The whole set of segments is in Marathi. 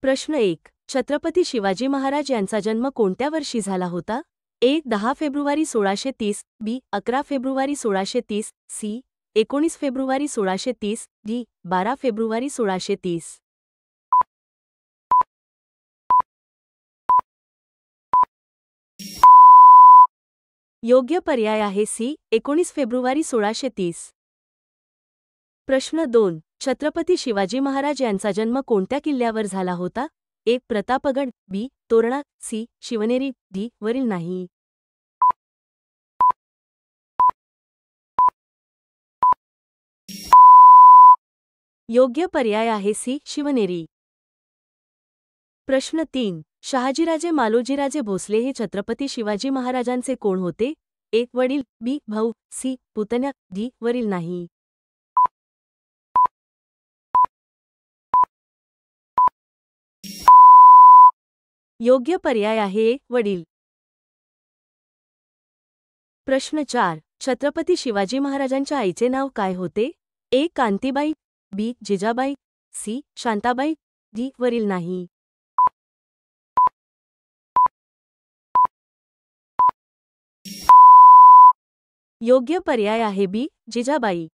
प्रश्न 1. छत्रपती शिवाजी महाराज यांचा जन्म कोणत्या वर्षी झाला होता? ए. 10 फेब्रुवारी 1630, बी. 11 फेब्रुवारी 1630, सी. 19 फेब्रुवारी 1630, डी. 12 फेब्रुवारी 1630. योग्य पर्याय आहे सी. 19 फेब्रुवारी 1630. प्रश्न 2. छत्रपती शिवाजी महाराज यांचा जन्म कोणत्या किल्ल्यावर झाला होता? ए. प्रतापगड, बी. तोरणा, सी. शिवनेरी, डी. वरील नाही. योग्य पर्याय आहे सी. शिवनेरी. प्रश्न 3. शहाजीराजे मालोजीराजे भोसले हे छत्रपती शिवाजी महाराजांचे कोण होते? ए. वडील, बी. भाऊ, सी. पुतण्या, डी. वरील नाही. योग्य पर्याय आहे ए. वडील. प्रश्न 4. छत्रपती शिवाजी महाराजांच्या आईचे नाव काय होते? ए. कांतीबाई, बी. जिजाबाई, सी. शांताबाई, डी. वरील नाही. योग्य पर्याय आहे बी. जिजाबाई.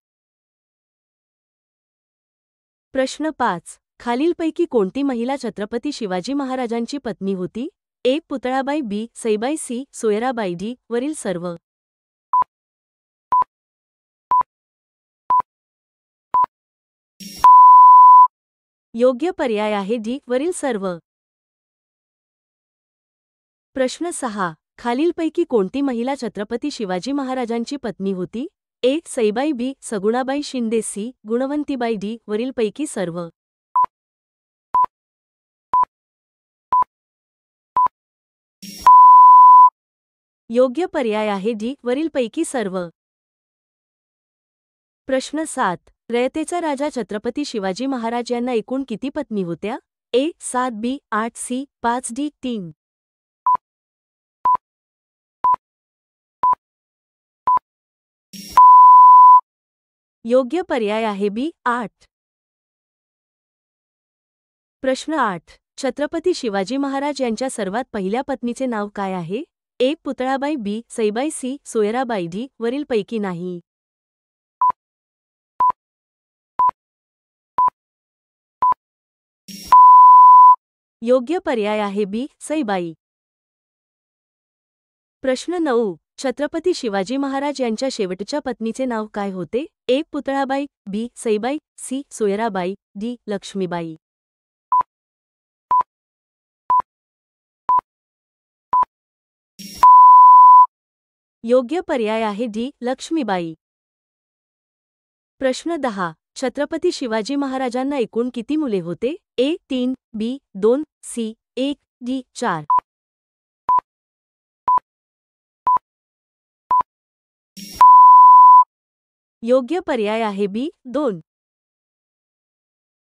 प्रश्न 5. खालीलपैकी कोणती महिला छत्रपती शिवाजी महाराजांची पत्नी होती? ए. पुतळाबाई, बी. सईबाई, सी. सोयराबाई, डी. वरील सर्व. योग्य पर्याय आहे डी. वरील सर्व. प्रश्न 6. खालीलपैकी कोणती महिला छत्रपती शिवाजी महाराजांची पत्नी होती? ए. सईबाई, बी. सगुणाबाई शिंदे, सी. गुणवंतीबाई, डी. वरीलपैकी सर्व. योग्य पर्याय आहे डी. वरीलपैकी सर्व. प्रश्न 7. रयतेचा राजा छत्रपती शिवाजी महाराज यांना एकूण किती पत्नी होत्या? ए. 7, बी. 8, सी. 5, डी. 3. योग्य पर्याय आहे बी. 8. प्रश्न 8. छत्रपती शिवाजी महाराज यांच्या सर्वात पहिल्या पत्नीचे नाव काय आहे? ए. पुतळाबाई, बी. सईबाई, सी. सोयराबाई, डी. वरीलपैकी नाही. योग्य पर्याय आहे बी. सईबाई. प्रश्न 9. छत्रपती शिवाजी महाराज यांच्या शेवटच्या पत्नीचे नाव काय होते? ए. पुतळाबाई, बी. सईबाई, सी. सोयराबाई, डी. लक्ष्मीबाई. योग्य पर्याय आहे डी. लक्ष्मीबाई. प्रश्न 10. छत्रपती शिवाजी महाराजांना एकूण किती मुले होते? ए. 3, बी. 2, सी. 1, डी. 4. योग्य पर्याय आहे बी. 2.